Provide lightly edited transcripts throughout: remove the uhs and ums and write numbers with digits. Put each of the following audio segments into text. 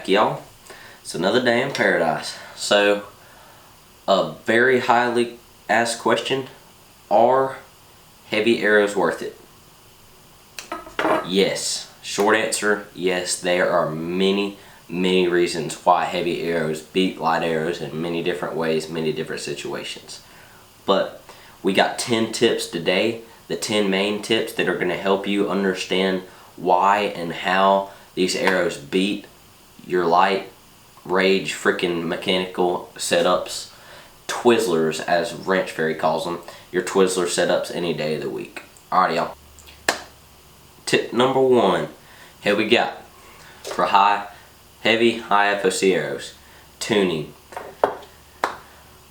back, y'all. It's another day in paradise. So, a very highly asked question: are heavy arrows worth it? Yes. Short answer: yes. There are many reasons why heavy arrows beat light arrows in many different ways, many different situations. But we got 10 tips today, the 10 main tips that are going to help you understand why and how these arrows beat your light, rage, freaking mechanical setups, Twizzlers as Wrench Fairy calls them, your Twizzler setups any day of the week. Alright, y'all. Tip number 1, here we got for heavy high FOC arrows, tuning.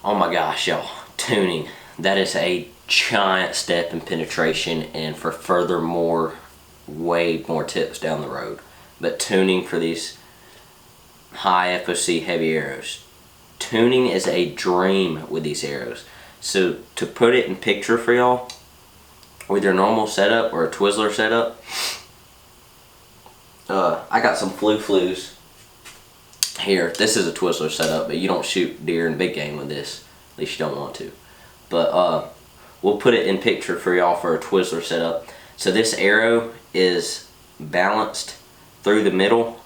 Oh my gosh, y'all, tuning. That is a giant step in penetration, and for furthermore, way more tips down the road. But tuning for these high FOC heavy arrows. Tuning is a dream with these arrows. So to put it in picture for y'all, with your normal setup or a Twizzler setup, I got some flu-flus here. This is a Twizzler setup, but you don't shoot deer and big game with this. At least you don't want to. But we'll put it in picture for y'all for a Twizzler setup. So this arrow is balanced through the middle.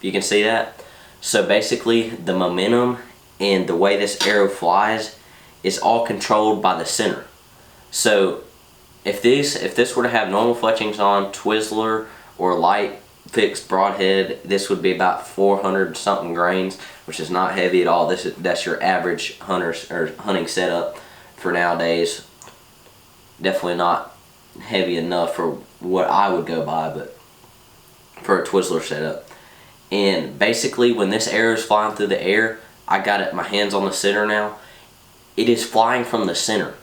You can see that. So basically the momentum and the way this arrow flies is all controlled by the center. So if this were to have normal fletchings on, Twizzler or light fixed broadhead, this would be about 400 something grains, which is not heavy at all. That's your average hunting setup for nowadays. Definitely not heavy enough for what I would go by, but for a Twizzler setup. And basically when this arrow is flying through the air, I got it, my hands on the center now, it is flying from the center.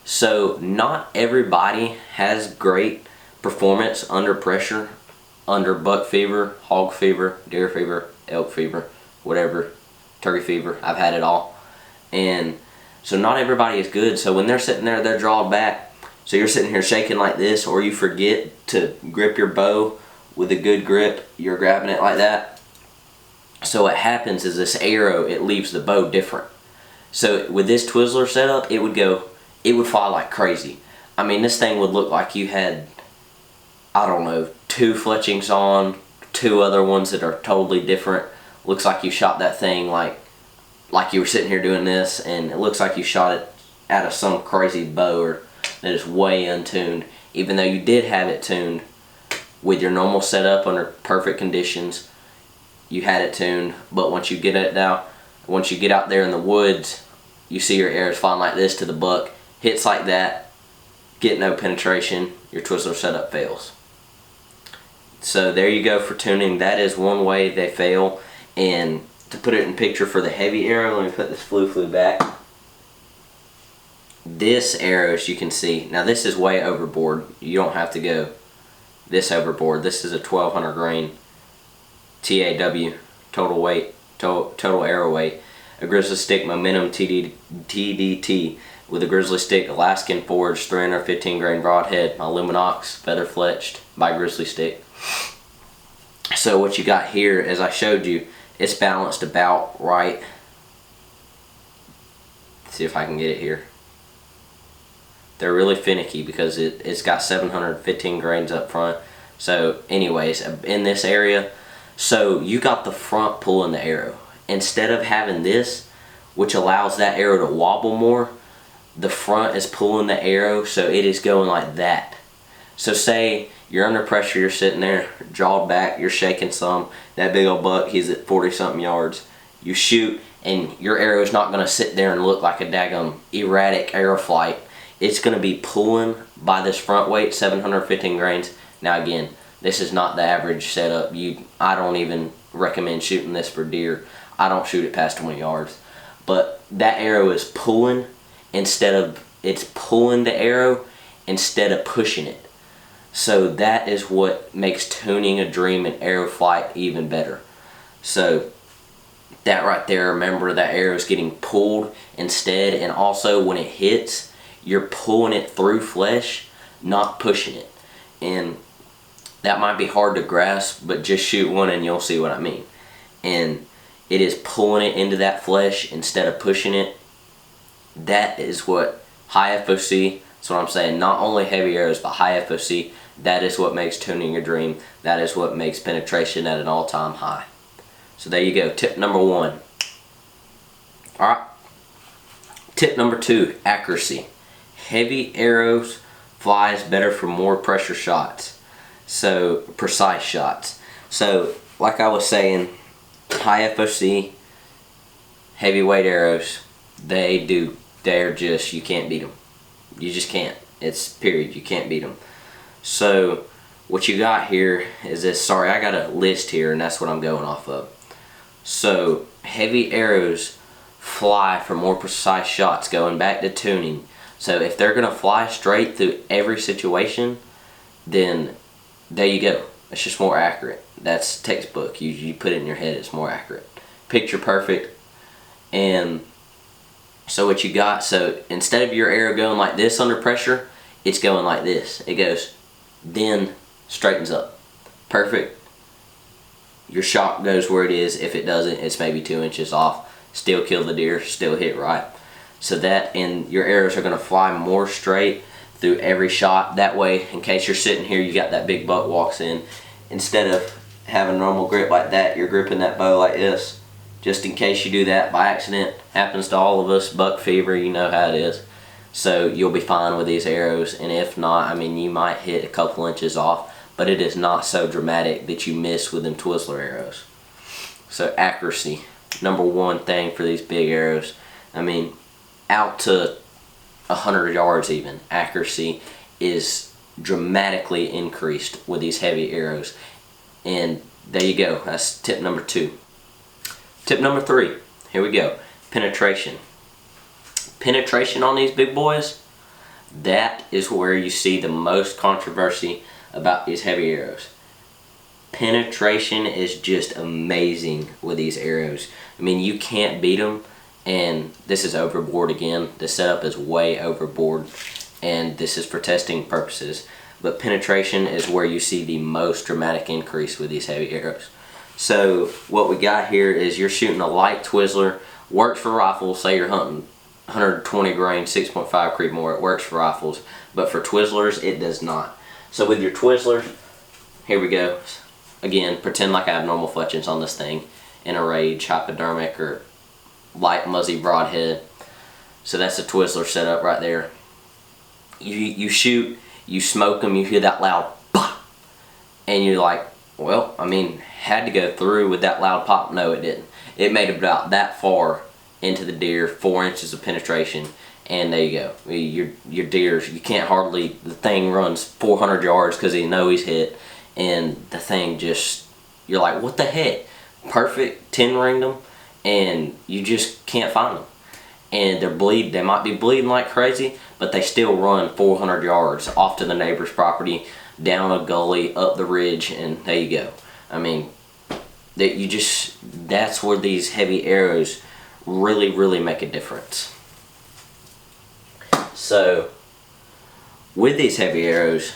So not everybody has great performance under pressure, under buck fever, hog fever, deer fever, elk fever, whatever, turkey fever. I've had it all. And so not everybody is good. So when they're sitting there, they're drawn back. So you're sitting here shaking like this, or you forget to grip your bow with a good grip. You're grabbing it like that. So what happens is this arrow, it leaves the bow different. So with this Twizzler setup, it would fly like crazy. I mean, this thing would look like you had, I don't know, 2 fletchings on, 2 other ones that are totally different. Looks like you shot that thing like you were sitting here doing this, and it looks like you shot it out of some crazy bow that is way untuned, even though you did have it tuned with your normal setup under perfect conditions. You had it tuned, but once you get out there in the woods, you see your arrows flying like this to the buck, hits like that, get no penetration, your Twizzler setup fails. So there you go for tuning. That is one way they fail. And to put it in picture for the heavy arrow, let me put this flu back. This arrow, as you can see, now this is way overboard. You don't have to go this overboard. This is a 1200 grain TAW, total weight, total arrow weight. A grizzly stick momentum TDT with a grizzly stick Alaskan forged 315 grain broadhead, my Luminox feather fletched by grizzly stick. So what you got here, as I showed you, it's balanced about right. Let's see if I can get it here. They're really finicky because it's got 715 grains up front. So anyways, in this area, so you got the front pulling the arrow. Instead of having this, which allows that arrow to wobble more, the front is pulling the arrow, so it is going like that. So say you're under pressure, you're sitting there, jawed back, you're shaking some, that big old buck, he's at 40 something yards. You shoot, and your arrow is not going to sit there and look like a daggum erratic arrow flight. It's going to be pulling by this front weight, 715 grains. Now again, this is not the average setup. I don't even recommend shooting this for deer. I don't shoot it past 20 yards. But that arrow is pulling it's pulling the arrow instead of pushing it. So that is what makes tuning a dream and arrow flight even better. So that right there, remember that arrow is getting pulled instead, and also when it hits, you're pulling it through flesh, not pushing it. And that might be hard to grasp, but just shoot one and you'll see what I mean. and it is pulling it into that flesh instead of pushing it. That is what high FOC, that's what I'm saying, not only heavy arrows but high FOC, that is what makes tuning your dream. That is what makes penetration at an all-time high. So there you go, tip number 1. Alright, tip number 2, accuracy. Heavy arrows flies better for more pressure shots, so precise shots. So like I was saying, high FOC heavyweight arrows, they're just, you can't beat them. You just can't. It's period. You can't beat them. So what you got here is this. Sorry, I got a list here, and that's what I'm going off of. So heavy arrows fly for more precise shots. Going back to tuning. So if they're gonna fly straight through every situation, then there you go. It's just more accurate. That's textbook. You put it in your head. It's more accurate. Picture perfect. And so what you got, so instead of your arrow going like this under pressure, it's going like this. It goes, then straightens up. Perfect. Your shot goes where it is. If it doesn't, it's maybe 2 inches off. Still kill the deer, still hit right. So that, and your arrows are going to fly more straight through every shot. That way, in case you're sitting here, you got that big buck walks in. Instead of having a normal grip like that, you're gripping that bow like this. Just in case you do that by accident. Happens to all of us, buck fever, you know how it is. So you'll be fine with these arrows, and if not, I mean, you might hit a couple inches off, but it is not so dramatic that you miss with them Twizzler arrows. So accuracy, number 1 thing for these big arrows. I mean, out to 100 yards even, accuracy is dramatically increased with these heavy arrows. And there you go, that's tip number 2. Tip number 3, here we go, penetration. Penetration on these big boys, that is where you see the most controversy about these heavy arrows. Penetration is just amazing with these arrows. I mean, you can't beat them. And this is overboard again. The setup is way overboard, and this is for testing purposes. But penetration is where you see the most dramatic increase with these heavy arrows. So what we got here is you're shooting a light Twizzler. Works for rifles. Say you're hunting 120 grain, 6.5 Creedmoor. It works for rifles, but for Twizzlers it does not. So with your Twizzler, here we go. Again, pretend like I have normal fletchings on this thing in a Rage hypodermic or light muzzy broadhead. So that's a Twizzler setup right there. You shoot, you smoke them, you hear that loud pop, and you're like, well, I mean, had to go through with that loud pop. No, it didn't. It made about that far into the deer, 4 inches of penetration, and there you go. Your deers, you can't hardly, the thing runs 400 yards because he knows he's hit, and the thing just, you're like, what the heck? Perfect, 10 ringed them, and you just can't find them. And they might be bleeding like crazy, but they still run 400 yards off to the neighbor's property, down a gully, up the ridge, and there you go. I mean, that's where these heavy arrows really make a difference. So with these heavy arrows,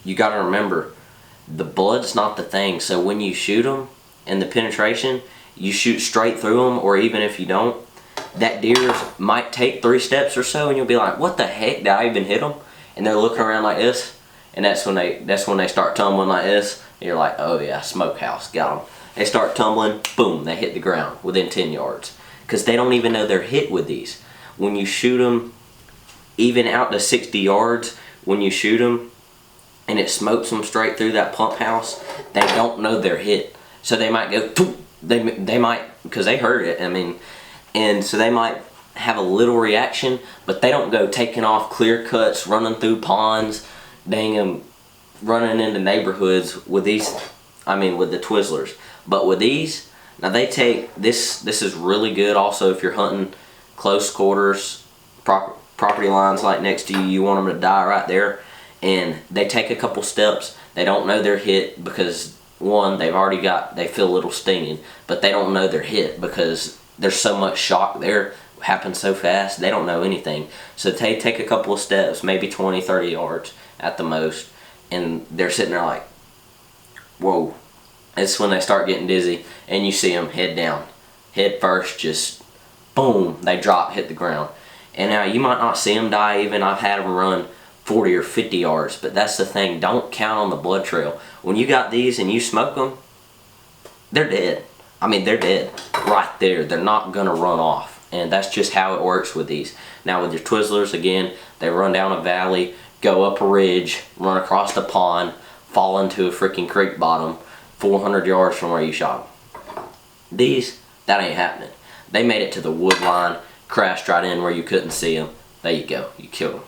you got to remember, the blood's not the thing. So when you shoot them and the penetration, you shoot straight through them, or even if you don't, that deer might take 3 steps or so, and you'll be like, what the heck, did I even hit them? And they're looking around like this, and that's when they start tumbling like this, and you're like, oh yeah, smokehouse, got them. They start tumbling, boom, they hit the ground within 10 yards. Because they don't even know they're hit with these. When you shoot them, even out to 60 yards, when you shoot them, and it smokes them straight through that pump house, they don't know they're hit. So they might go, they might, because they heard it, I mean, and so they might have a little reaction, but they don't go taking off clear cuts, running through ponds, dang them, running into neighborhoods with these, with the Twizzlers. But with these, now they take, this is really good also if you're hunting close quarters, property lines like next to you, you want them to die right there, and they take a couple steps, they don't know they're hit because one, they feel a little stinging, but they don't know they're hit because there's so much shock there, happens so fast, they don't know anything. So they take a couple of steps, maybe 20, 30 yards at the most, and they're sitting there like, whoa, it's when they start getting dizzy and you see them head down, head first, just boom, they drop, hit the ground. And now you might not see them die even. I've had them run 40 or 50 yards, but that's the thing, don't count on the blood trail. When you got these and you smoke them, they're dead. I mean, they're dead right there. They're not gonna run off, and that's just how it works with these. Now with your Twizzlers, again, they run down a valley, go up a ridge, run across the pond, fall into a freaking creek bottom 400 yards from where you shot them. These, that ain't happening. They made it to the wood line, crashed right in where you couldn't see them. There you go, you killed them.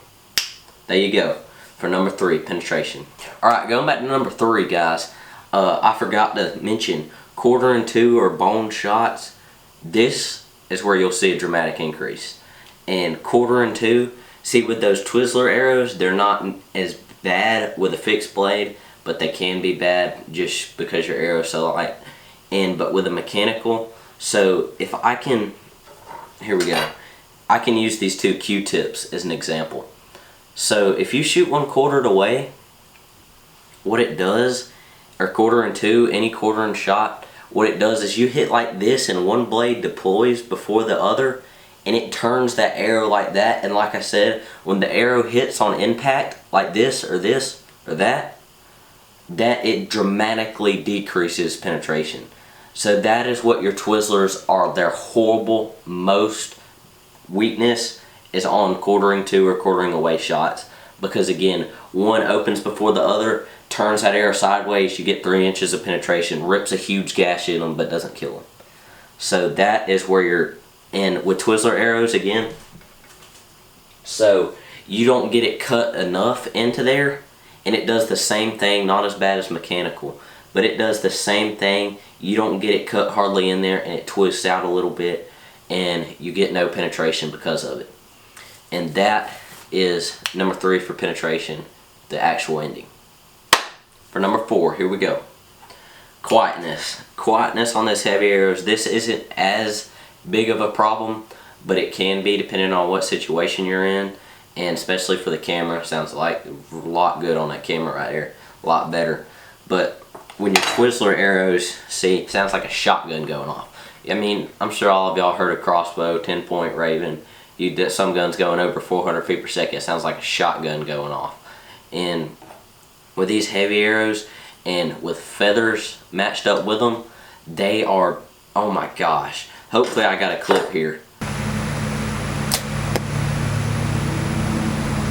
There you go for number 3, penetration. Alright, going back to number 3, guys, I forgot to mention 1/4 and 2 or bone shots. This is where you'll see a dramatic increase. And 1/4 and 2, see with those Twizzler arrows, they're not as bad with a fixed blade, but they can be bad just because your arrow's so light. But with a mechanical, so if I can, here we go, I can use these 2 Q-tips as an example. So if you shoot 1/4 away, what it does, or 1/4 and 2, any 1/4 and shot, what it does is you hit like this and one blade deploys before the other, and it turns that arrow like that. And like I said, when the arrow hits on impact like this or that, it dramatically decreases penetration. So that is what your Twizzlers are. Their horrible most weakness is on 1/4ing 2 or 1/4ing away shots, because again, one opens before the other, turns that arrow sideways, you get 3 inches of penetration, rips a huge gash in them, but doesn't kill them. So that is where you're in with Twizzler arrows again. So you don't get it cut enough into there, and it does the same thing, not as bad as mechanical, but it does the same thing. You don't get it cut hardly in there, and it twists out a little bit, and you get no penetration because of it. And that is number 3 for penetration, the actual ending. For number 4, here we go. Quietness. Quietness on this heavy arrows. This isn't as big of a problem, but it can be depending on what situation you're in, and especially for the camera. Sounds like a lot good on that camera right there, a lot better. But when your Twizzler arrows, see, sounds like a shotgun going off. I mean, I'm sure all of y'all heard a crossbow, 10-point Raven. You get some guns going over 400 feet per second. It sounds like a shotgun going off. And with these heavy arrows and with feathers matched up with them, they are, oh my gosh. Hopefully I got a clip here.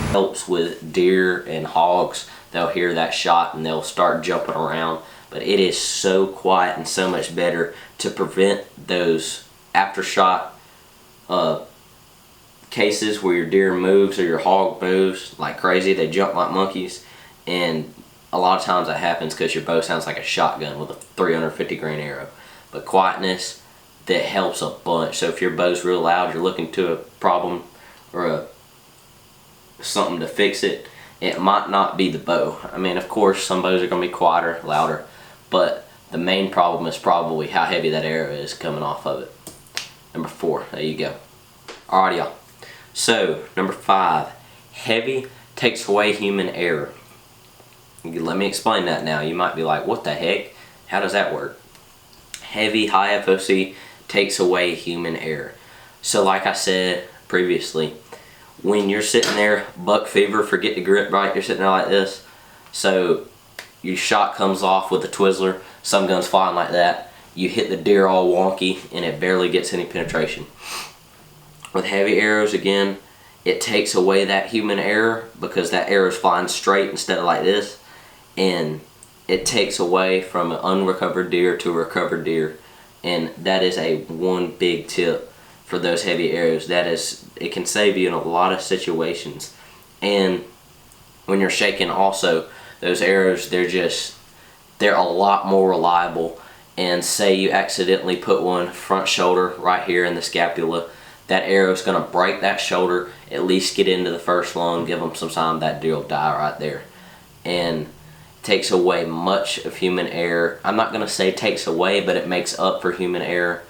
Helps with deer and hogs. They'll hear that shot and they'll start jumping around. But it is so quiet and so much better to prevent those aftershock cases where your deer moves or your hog moves like crazy. They jump like monkeys, and a lot of times that happens because your bow sounds like a shotgun with a 350 grain arrow. But quietness, that helps a bunch. So if your bow's real loud, you're looking to a problem or something to fix it, it might not be the bow. I mean, of course some bows are going to be quieter, louder, but the main problem is probably how heavy that arrow is coming off of it. Number 4, there you go. Alright y'all, so number 5, heavy takes away human error. Let me explain that now. You might be like, what the heck? How does that work? Heavy, high FOC takes away human error. So like I said previously, when you're sitting there, buck fever, forget to grip right, you're sitting there like this. So your shot comes off with a Twizzler, some guns flying like that, you hit the deer all wonky and it barely gets any penetration. With heavy arrows, again, it takes away that human error because that arrow is flying straight instead of like this, and it takes away from an unrecovered deer to a recovered deer. And that is a one big tip for those heavy arrows. That is, it can save you in a lot of situations. And when you're shaking also, those arrows, they're a lot more reliable. And say you accidentally put one front shoulder right here in the scapula, that arrow is going to break that shoulder, at least get into the first lung, give them some time, that deer will die right there. And takes away much of human error. I'm not going to say takes away, but it makes up for human error.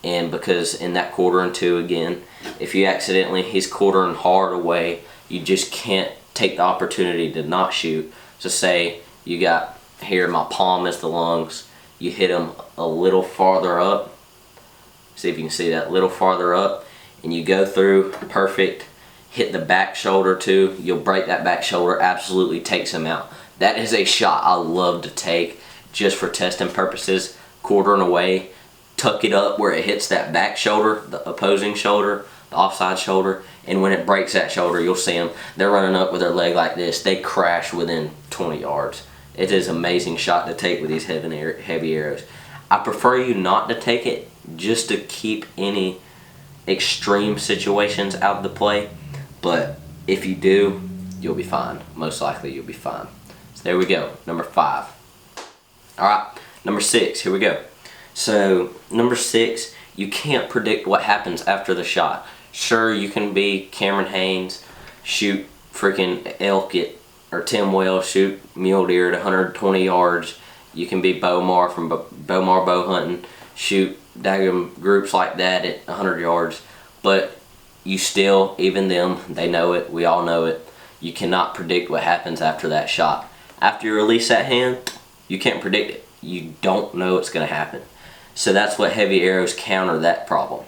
And because in that 1/4 and 2 again, if you accidentally, he's 1/4ing hard away, you just can't take the opportunity to not shoot. So say you got here, my palm is the lungs, you hit them a little farther up. See if you can see that, little farther up, and you go through, perfect. Hit the back shoulder too. You'll break that back shoulder, absolutely takes him out. That is a shot I love to take just for testing purposes. Quartering away, tuck it up where it hits that back shoulder, the opposing shoulder, the offside shoulder, and when it breaks that shoulder, you'll see them. They're running up with their leg like this. They crash within 20 yards. It is an amazing shot to take with these heavy arrows. I prefer you not to take it just to keep any extreme situations out of the play, but if you do, you'll be fine. Most likely you'll be fine. So there we go, number 5. Alright, number 6, here we go. So number 6, you can't predict what happens after the shot. Sure, you can be Cameron Haynes, shoot freaking elk or Tim Wells, shoot mule deer at 120 yards. You can be Bomar from Bomar Bow Hunting, shoot daggum groups like that at 100 yards. But you still, even them, they know it, we all know it, you cannot predict what happens after that shot. After you release that hand, you can't predict it. You don't know what's going to happen. So that's what heavy arrows counter that problem.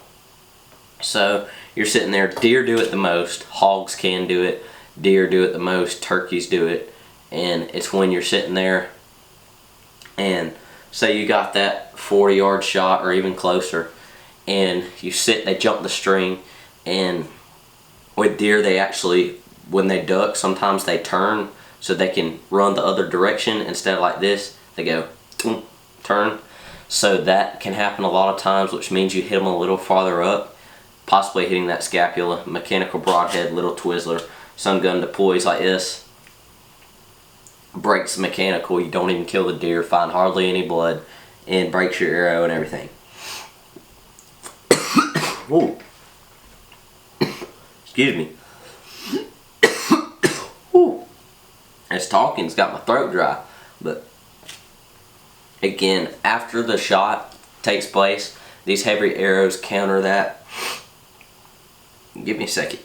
So you're sitting there, deer do it the most, hogs can do it, deer do it the most, turkeys do it, and it's when you're sitting there and say you got that 40-yard shot or even closer, and you sit, they jump the string, and with deer they actually, when they duck, sometimes they turn so they can run the other direction instead of like this. They go turn. So that can happen a lot of times, which means you hit them a little farther up, possibly hitting that scapula. Mechanical broadhead, little Twizzler, sun gun deploys like this, breaks the mechanical, you don't even kill the deer, find hardly any blood, and breaks your arrow and everything. Ooh. Excuse me. Ooh. This talking's got my throat dry. But again, after the shot takes place, these heavy arrows counter that. Give me a second.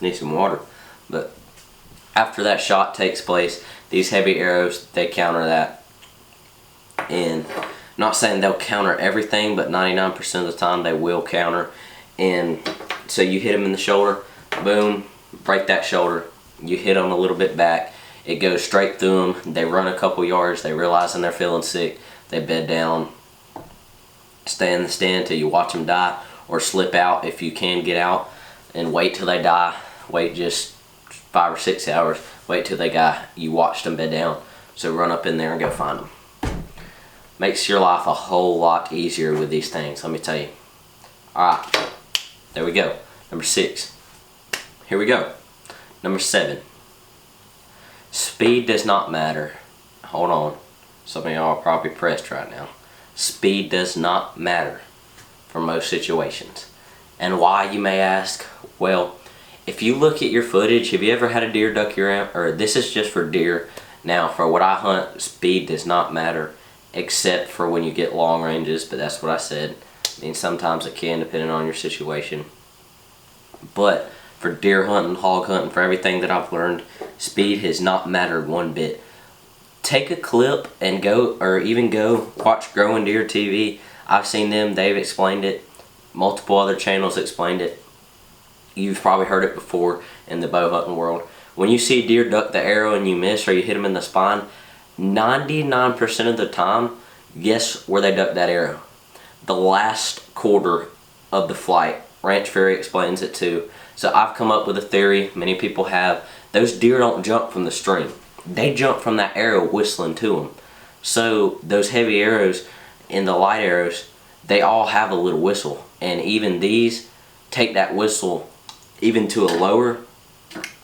Need some water. But after that shot takes place, these heavy arrows, they counter that. And I'm not saying they'll counter everything, but 99% of the time they will counter. And so you hit them in the shoulder, boom, break that shoulder. You hit them a little bit back, it goes straight through them. They run a couple yards, they realizing they're feeling sick, they bed down, stay in the stand till you watch them die, or slip out if you can get out, and wait till they die. Wait just 5 or 6 hours, wait till they die, you watch them bed down. So run up in there and go find them. Makes your life a whole lot easier with these things, let me tell you. Alright, there we go. Number 6. Here we go. Number 7. Speed does not matter. Hold on. Some of y'all are probably pressed right now. Speed does not matter for most situations. And why, you may ask? Well, if you look at your footage, have you ever had a deer duck your arrow? Or this is just for deer. Now, for what I hunt, speed does not matter, except for when you get long ranges, but that's what I said. I mean, sometimes it can, depending on your situation. But for deer hunting, hog hunting, for everything that I've learned, speed has not mattered one bit. Take a clip and go, or even go watch Growing Deer TV. I've seen them, they've explained it. Multiple other channels explained it. You've probably heard it before in the bow hunting world. When you see a deer duck the arrow and you miss, or you hit them in the spine, 99% of the time, guess where they duck that arrow? The last quarter of the flight. Ranch Fairy explains it too. So I've come up with a theory, many people have. Those deer don't jump from the string. They jump from that arrow whistling to them. So those heavy arrows and the light arrows, they all have a little whistle. And even these take that whistle even to a lower.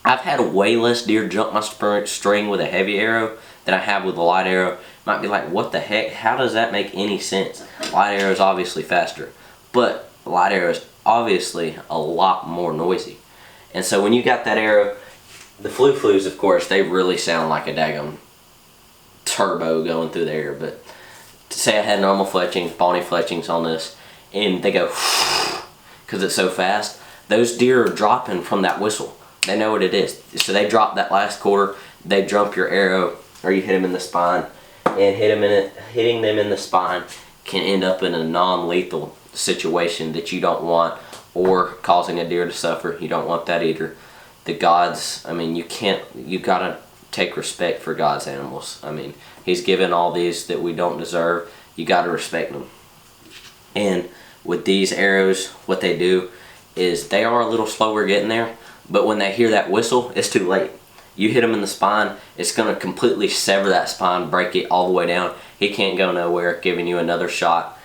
I've had way less deer jump my string with a heavy arrow than I have with a light arrow. Might be like, what the heck? How does that make any sense? Light arrow is obviously faster, but the light arrow is obviously a lot more noisy. And so when you got that arrow, the flu-flus, of course, they really sound like a daggum turbo going through the air. But to say I had normal fletchings, Pawnee fletchings on this, and they go because it's so fast, those deer are dropping from that whistle. They know what it is. So they drop that last quarter, they jump your arrow, or you hit them in the spine, and hitting them in the spine can end up in a non-lethal situation that you don't want, or causing a deer to suffer. You don't want that either. The gods, I mean, you gotta take respect for God's animals. I mean, He's given all these that we don't deserve. You gotta respect them. And with these arrows, what they do is they are a little slower getting there, but when they hear that whistle, it's too late. You hit him in the spine, it's going to completely sever that spine, break it all the way down. He can't go nowhere, giving you another shot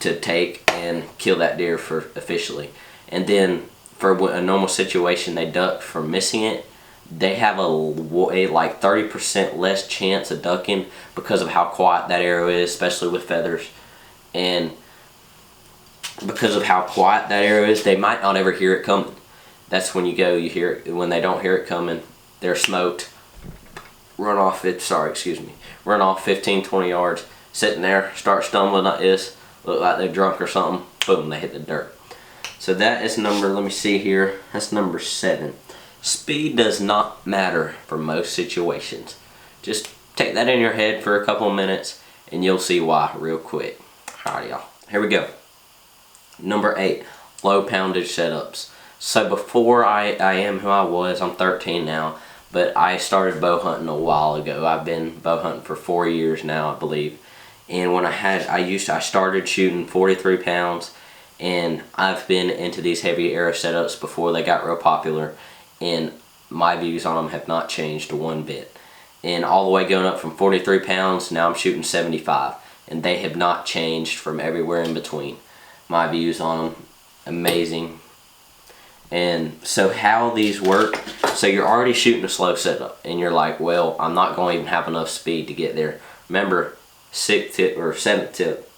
to take and kill that deer for officially. And then for a normal situation, they duck from missing it. They have a like 30% less chance of ducking because of how quiet that arrow is, especially with feathers. And because of how quiet that arrow is, they might not ever hear it coming. That's when you hear it. When they don't hear it coming, they're smoked. Run off 15, 20 yards, sitting there, start stumbling like this, look like they're drunk or something, boom, they hit the dirt. So that is let me see here, that's number 7. Speed does not matter for most situations. Just take that in your head for a couple of minutes and you'll see why real quick. Alright y'all, here we go. Number 8, low poundage setups. So before I am who I was, I'm 13 now, but I started bow hunting a while ago. I've been bow hunting for 4 years now, I believe. And when I started shooting 43 pounds, and I've been into these heavy arrow setups before they got real popular, and my views on them have not changed one bit. And all the way going up from 43 pounds, now I'm shooting 75, and they have not changed from everywhere in between. My views on them, amazing. And so how these work, so you're already shooting a slow setup and you're like, well, I'm not going to even have enough speed to get there. Remember, 6th tip or 7th tip,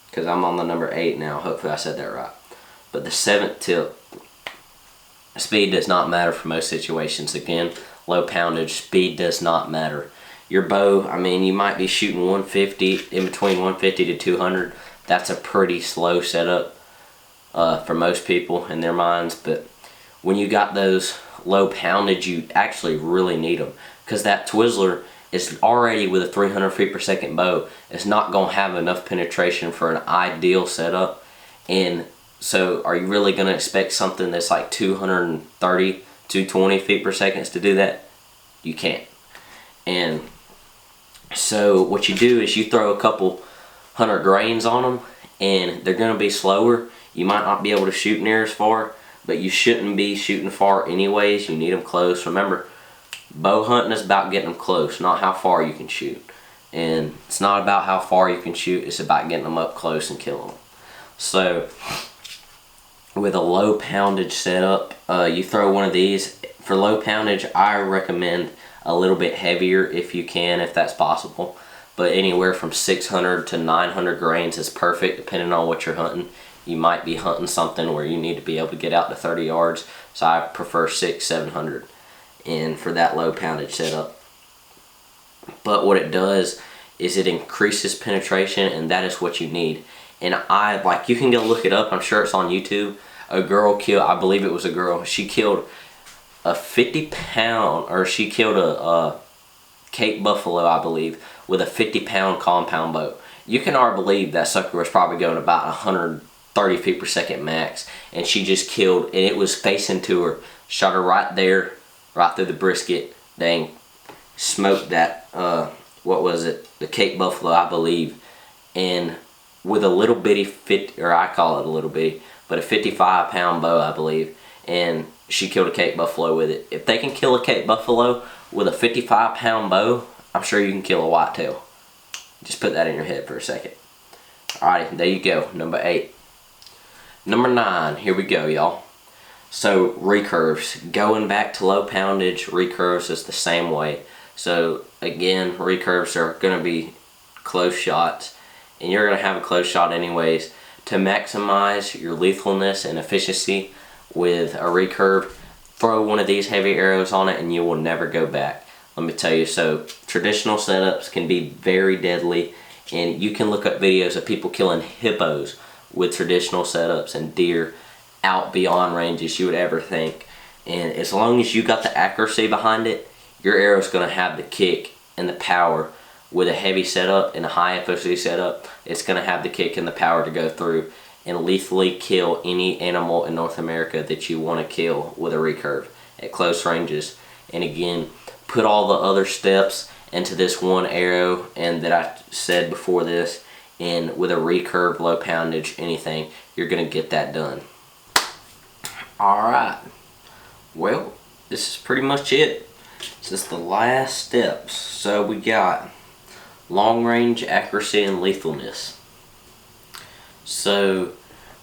because I'm on the number 8 now, hopefully I said that right. But the 7th tip, speed does not matter for most situations. Again, low poundage, speed does not matter. Your bow, I mean, you might be shooting 150, in between 150 to 200. That's a pretty slow setup for most people in their minds, but when you got those low poundage, you actually really need them, because that Twizzler is already with a 300 feet per second bow. It's not going to have enough penetration for an ideal setup. And so are you really going to expect something that's like 230, 220 feet per second to do that? You can't. And so what you do is you throw a couple 100 grains on them, and they're going to be slower. You might not be able to shoot near as far, but you shouldn't be shooting far anyways. You need them close. Remember, bow hunting is about getting them close, not how far you can shoot. And it's not about how far you can shoot, it's about getting them up close and killing them. So with a low poundage setup, you throw one of these. For low poundage, I recommend a little bit heavier if you can, if that's possible. But anywhere from 600 to 900 grains is perfect, depending on what you're hunting. You might be hunting something where you need to be able to get out to 30 yards, so I prefer 600-700 and for that low poundage setup. But what it does is it increases penetration, and that is what you need. And you can go look it up, I'm sure it's on YouTube. A girl killed, I believe it was a girl, she killed a 50-pound, or she killed a Cape buffalo, I believe, with a 50-pound compound bow. You can already believe that sucker was probably going about 130 feet per second max, and she just killed, and it was facing to her, shot her right there, right through the brisket. Dang, smoked that, what was it, the Cape buffalo, I believe. And with a little bitty I call it a little bitty, but a 55-pound bow, I believe, and she killed a Cape buffalo with it. If they can kill a Cape buffalo with a 55-pound bow, I'm sure you can kill a whitetail. Just put that in your head for a second. Alright, there you go, number 8. Number 9, here we go, y'all. So recurves, going back to low poundage, recurves is the same way. So again, recurves are going to be close shots, and you're going to have a close shot anyways. To maximize your lethalness and efficiency with a recurve, throw one of these heavy arrows on it and you will never go back. Let me tell you, so traditional setups can be very deadly, and you can look up videos of people killing hippos with traditional setups and deer out beyond ranges you would ever think. And as long as you got the accuracy behind it, your arrow's going to have the kick and the power with a heavy setup and a high FOC setup, it's going to have the kick and the power to go through and lethally kill any animal in North America that you want to kill with a recurve at close ranges. And again, put all the other steps into this one arrow, and that I said before this, and with a recurve, low poundage, anything, you're going to get that done. Alright, well, this is pretty much it. This is the last steps. So we got long range, accuracy, and lethalness. So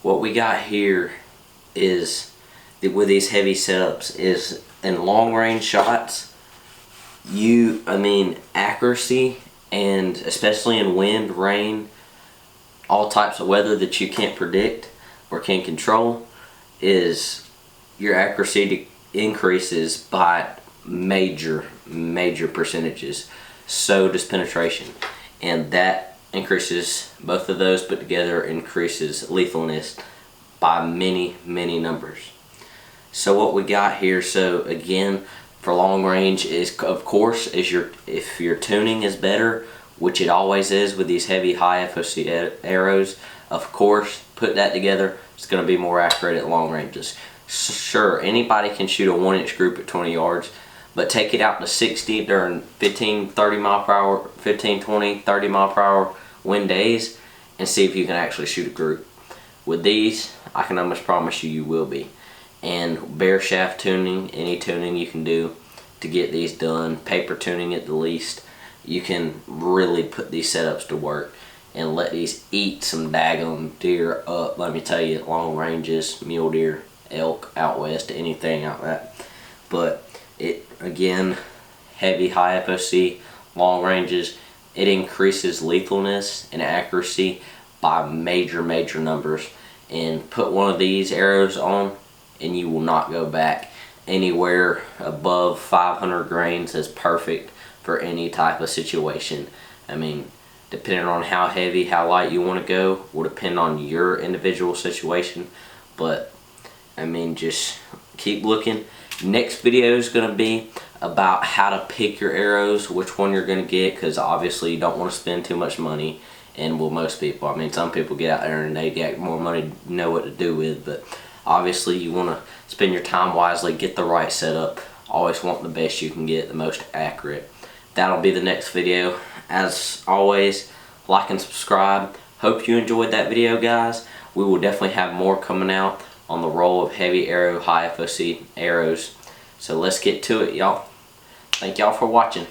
what we got here is, with these heavy setups, is in long range shots, accuracy, and especially in wind, rain, all types of weather that you can't predict or can't control, is your accuracy increases by major percentages. So does penetration, and that increases, both of those put together increases lethalness by many numbers. So what we got here, so again, for long range is, of course, if your tuning is better, which it always is with these heavy high FOC arrows, of course, put that together, it's going to be more accurate at long ranges. Sure, anybody can shoot a 1-inch group at 20 yards, but take it out to 60 during 15, 30 mile per hour, 15, 20, 30 mile per hour wind days, and see if you can actually shoot a group. With these, I can almost promise you will be. And bare shaft tuning, any tuning you can do to get these done, paper tuning at the least, you can really put these setups to work and let these eat some daggum deer up. Let me tell you, at long ranges, mule deer, elk, out west, anything out that. But it, again, heavy high FOC, long ranges, it increases lethalness and accuracy by major numbers. And put one of these arrows on and you will not go back. Anywhere above 500 grains is perfect for any type of situation. I mean, depending on how heavy, how light you want to go will depend on your individual situation. But I mean, just keep looking. Next video is going to be about how to pick your arrows, which one you're going to get, because obviously you don't want to spend too much money. And well, most people, I mean, some people get out there and they get more money to know what to do with, but obviously you want to spend your time wisely, get the right setup, always want the best you can get, the most accurate. That'll be the next video. As always, like and subscribe. Hope you enjoyed that video, guys. We will definitely have more coming out on the roll of heavy arrow, high FOC arrows. So let's get to it, y'all. Thank y'all for watching.